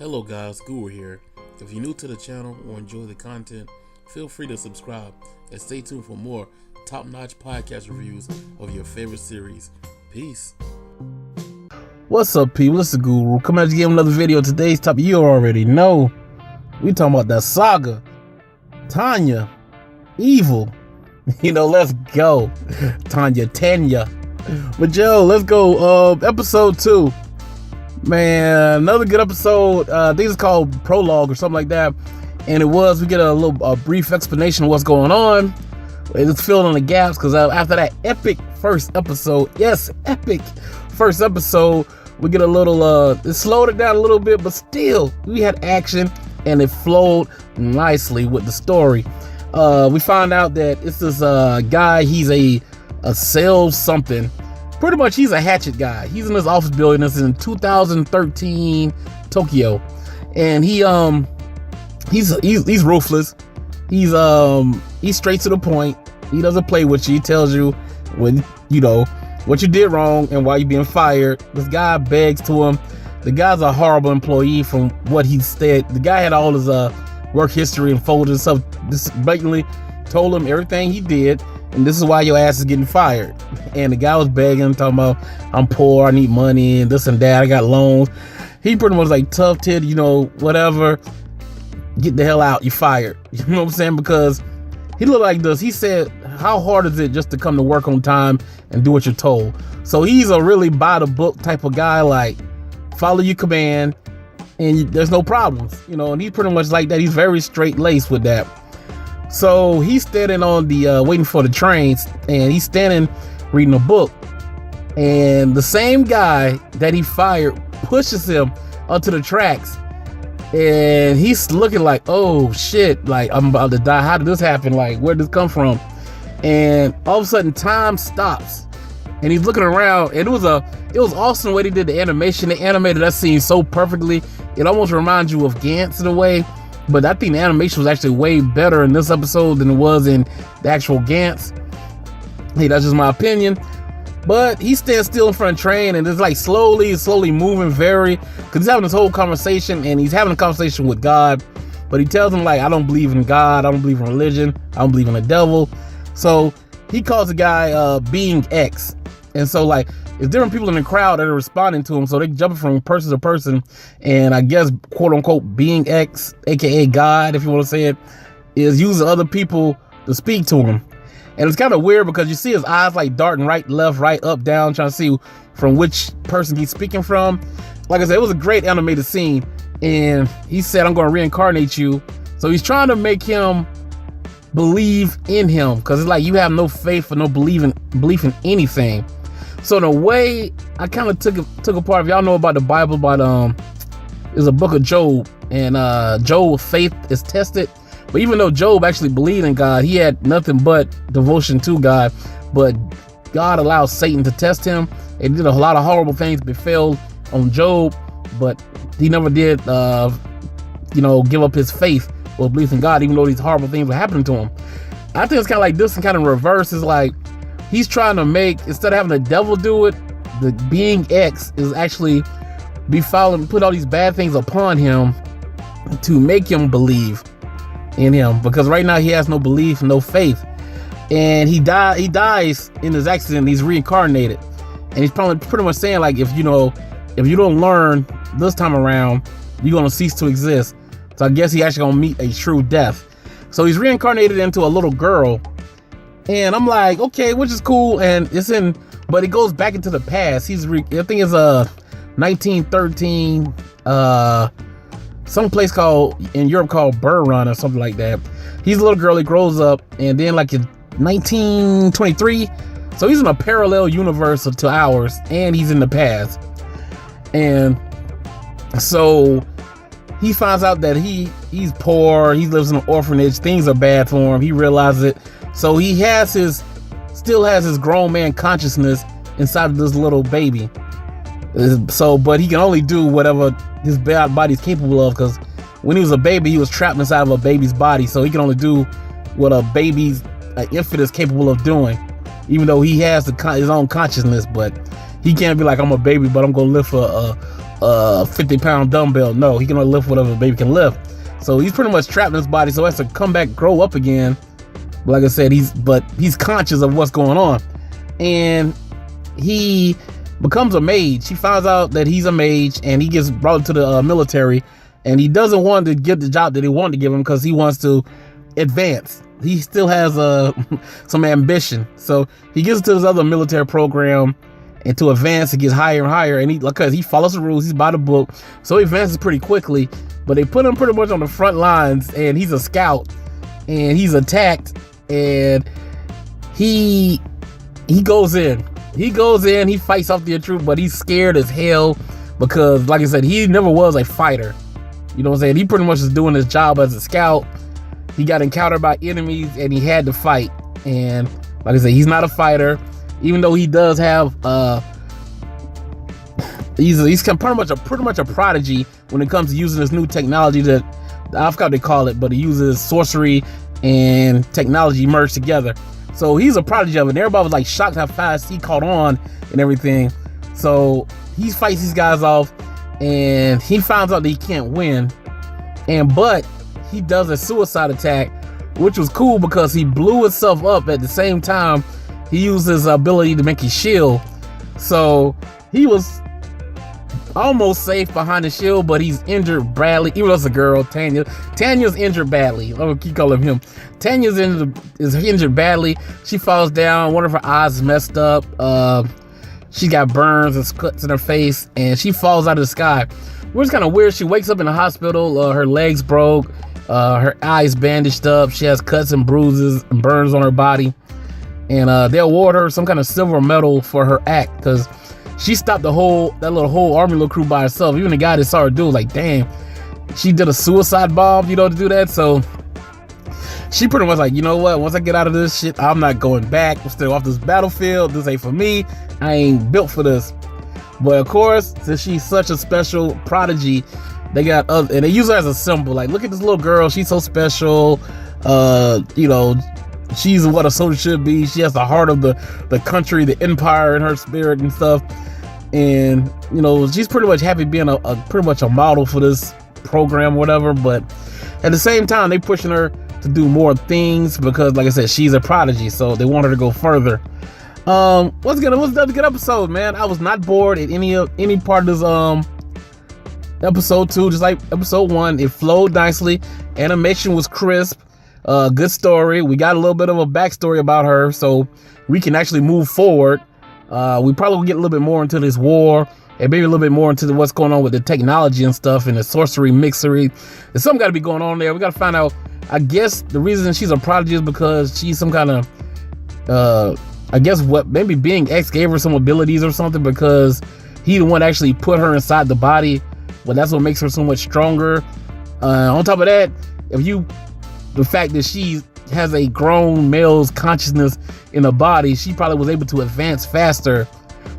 Hello guys, Guru here. If you're new to the channel or enjoy the content, feel free to subscribe and stay tuned for more top-notch podcast reviews of your favorite series. Peace. What's up, people? It's the Guru coming out to give another video. Today's topic you already know. We talking about that saga, Tanya, evil. Let's go, Tanya. But yo, let's go. Episode 2. Man, another good episode. This is called Prologue or something like that. And we get a brief explanation of what's going on. It's filling in the gaps because after that epic first episode, we get a little, it slowed it down a little bit, but still, we had action and it flowed nicely with the story. We find out that it's this guy, he's a sales something. Pretty much, he's a hatchet guy. He's in this office building. This is in 2013 Tokyo, and he's ruthless. He's straight to the point. He doesn't play with you. He tells you when what you did wrong and why you're being fired. This guy begs to him. The guy's a horrible employee from what he said. The guy had all his work history and folders and stuff. Just blatantly told him everything he did, and this is why your ass is getting fired. And the guy was begging, talking about, I'm poor, I need money, and this and that, I got loans. He pretty much like tough tit, whatever. Get the hell out, you're fired. You know what I'm saying? Because he looked like this. He said, how hard is it just to come to work on time and do what you're told? So he's a really by the book type of guy, like follow your command and there's no problems, and he's pretty much like that. He's very straight laced with that. So he's standing on the waiting for the trains, and he's standing reading a book, and the same guy that he fired pushes him onto the tracks, and he's looking like, oh shit, like I'm about to die. How did this happen? Like, where did this come from? And all of a sudden time stops, and he's looking around, and it was awesome the way they did the animation. They animated that scene so perfectly. It almost reminds you of Gantz in a way. But I think the animation was actually way better in this episode than it was in the actual Gantz. Hey, that's just my opinion. But he stands still in front of the train, and it's like slowly moving because he's having this whole conversation, and he's having a conversation with God. But he tells him, like, I don't believe in God, I don't believe in religion, I don't believe in the devil. So he calls the guy Being X. And so, like, it's different people in the crowd that are responding to him, so they jumping from person to person, and I guess, quote unquote, Being X, aka God, if you want to say it, is using other people to speak to him. And it's kind of weird because you see his eyes like darting right, left, right, up, down, trying to see from which person he's speaking from. Like I said, it was a great animated scene, and he said, I'm going to reincarnate you. So he's trying to make him believe in him, because it's like you have no faith or no belief in anything. So in a way, I kind of took apart. If y'all know about the Bible, there's a book of Job, and Job's faith is tested. But even though Job actually believed in God, he had nothing but devotion to God. But God allowed Satan to test him. It did a lot of horrible things befell on Job, but he never did, give up his faith or belief in God, even though these horrible things were happening to him. I think it's kind of like this and kind of reverse. It's like he's trying to make, instead of having the devil do it, the Being X is actually put all these bad things upon him to make him believe in him, because right now he has no belief, no faith, and he dies in his accident. He's reincarnated, and he's probably pretty much saying, like, if you don't learn this time around, you're gonna cease to exist. So I guess he actually gonna meet a true death. So he's reincarnated into a little girl, and I'm like, okay, which is cool, and but it goes back into the past. I think it's 1913, some place in Europe called Burrun or something like that. He's a little girl, he grows up, and then like in 1923, so he's in a parallel universe to ours, and he's in the past. And so he finds out that he's poor, he lives in an orphanage, things are bad for him, he realizes it. So he still has his grown man consciousness inside of this little baby. So, but he can only do whatever his body's capable of, because when he was a baby, he was trapped inside of a baby's body. So he can only do what an infant is capable of doing, even though he has his own consciousness. But he can't be like, I'm a baby, but I'm gonna live for 50-pound dumbbell. No, he can only lift whatever the baby can lift. So he's pretty much trapped in his body. So he has to come back, grow up again. But like I said, he's conscious of what's going on, and he becomes a mage. He finds out that he's a mage, and he gets brought to the military, and he doesn't want to get the job that they want to give him because he wants to advance. He still has some ambition, so he gets into this other military program, and to advance, it gets higher and higher. And because he follows the rules, he's by the book, so he advances pretty quickly. But they put him pretty much on the front lines, and he's a scout, and he's attacked, and he goes in. He fights off the intruder, but he's scared as hell because, like I said, he never was a fighter. You know what I'm saying? He pretty much is doing his job as a scout. He got encountered by enemies, and he had to fight. And like I said, he's not a fighter, even though he does have he's pretty much a prodigy when it comes to using this new technology that I forgot what they call it, but he uses sorcery and technology merged together. So he's a prodigy of it. And everybody was like shocked how fast he caught on and everything. So he fights these guys off, and he finds out that he can't win. But he does a suicide attack, which was cool because he blew himself up at the same time. He used his ability to make his shield. So he was almost safe behind the shield, but he's injured badly. Even though it's a girl, Tanya's injured badly. I'm gonna keep calling him. Tanya's is injured badly. She falls down. One of her eyes is messed up. She got burns and cuts in her face, and she falls out of the sky. Which is kind of weird. She wakes up in the hospital. Her legs broke. Her eyes bandaged up. She has cuts and bruises and burns on her body. And they award her some kind of silver medal for her act because she stopped that whole army little crew by herself. Even the guy that saw her do was like, damn, she did a suicide bomb, to do that. So she pretty much like, you know what? Once I get out of this shit, I'm not going back. I'm still off this battlefield. This ain't for me. I ain't built for this. But of course, since she's such a special prodigy, they got and they use her as a symbol. Like, look at this little girl. She's so special. She's what a soldier should be. She has the heart of the country, the empire in her spirit and stuff. And, she's pretty much happy being pretty much a model for this program or whatever. But at the same time, they pushing her to do more things because, like I said, she's a prodigy. So they want her to go further. What's another good episode, man? I was not bored at any part of this episode 2, just like episode 1. It flowed nicely. Animation was crisp. Good story. We got a little bit of a backstory about her, so we can actually move forward. We probably will get a little bit more into this war, and maybe a little bit more into what's going on with the technology and stuff, and the sorcery mixery. There's something got to be going on there. We got to find out. I guess the reason she's a prodigy is because she's some kind of, maybe being X gave her some abilities or something, because he the one that actually put her inside the body. But that's what makes her so much stronger. On top of that, the fact that she has a grown male's consciousness in her body, she probably was able to advance faster.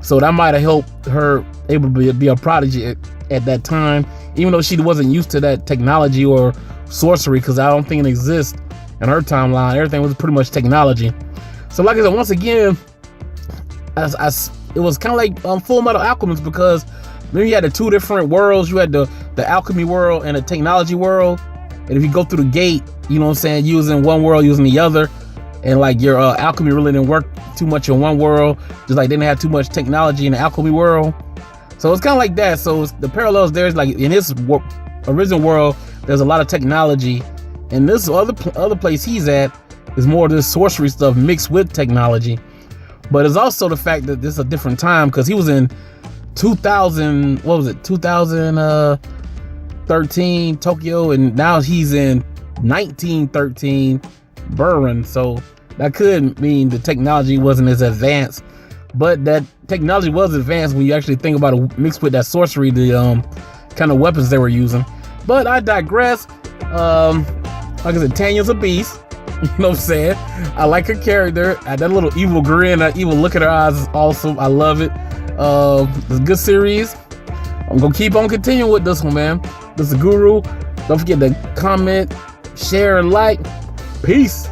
So that might have helped her able to be a prodigy at that time, even though she wasn't used to that technology or sorcery, because I don't think it exists in her timeline. Everything was pretty much technology. So like I said, once again, it was kind of like Full Metal Alchemist, because then you had the two different worlds. You had the alchemy world and the technology world. And if you go through the gate, using one world, using the other, and like your alchemy really didn't work too much in one world, just like they didn't have too much technology in the alchemy world. So it's kind of like that. So the parallels there is like in his original world, there's a lot of technology, and this other place he's at is more of this sorcery stuff mixed with technology. But it's also the fact that this is a different time, because he was in 2013 Tokyo, and now he's in 1913 Burin. So that could mean the technology wasn't as advanced, but that technology was advanced when you actually think about it, mixed with that sorcery, the kind of weapons they were using. But I digress. Like I said, Tanya's a beast. You know what I'm saying? I like her character. That little evil grin, that evil look at her eyes is awesome. I love it. It's a good series. I'm gonna keep on continuing with this one, man. This is Guru. Don't forget to comment, share, and like. Peace.